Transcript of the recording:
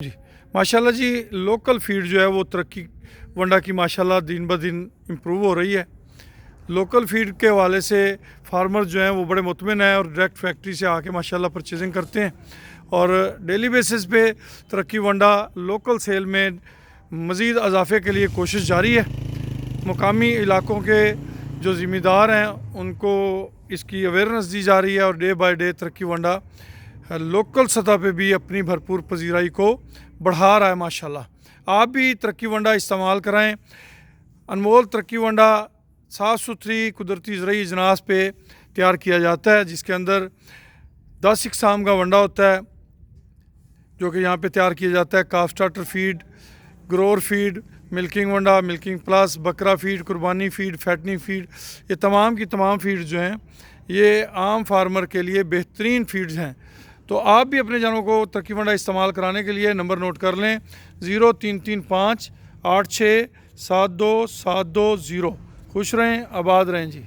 जी माशाल्लाह जी। Local feed जो है वो तरक्की वंडा की माशाल्लाह दिन ब दिन इम्प्रूव हो रही है। लोकल फीड के हवाले से फार्मर जो हैं वो बड़े मुतमिन हैं और डायरेक्ट फैक्ट्री से आके माशाल्लाह परचेजिंग करते हैं और डेली बेसिस पे तरक्की वंडा लोकल सेल में मज़ीद इजाफे के लिए कोशिश जारी है। मुकामी इलाकों के जो ज़िम्मेदार हैं उनको इसकी अवेयरनेस दी जा रही है और डे बाय डे तरक्की वंडा लोकल सतह पे भी अपनी भरपूर पजीराई को बढ़ा रहा है माशाल्लाह। आप भी तरक्की वंडा इस्तेमाल कराएं। अनमोल तरक्की वंडा साफ़ सुथरी कुदरती ज़रई अजनास पे तैयार किया जाता है, जिसके अंदर 10 इकसाम का वंडा होता है जो कि यहाँ पे तैयार किया जाता है। Calf starter feed, grower feed, milking वंडा, मिल्किंग प्लस, बकरा फीड, कुर्बानी फीड, फैटनिंग फीड, ये तमाम की तमाम फीड जो हैं ये आम फार्मर के लिए बेहतरीन फीड्स हैं। तो आप भी अपने जानवरों को तरक्की वंडा इस्तेमाल कराने के लिए नंबर नोट कर लें 0335 86 72 720। खुश रहें, आबाद रहें जी।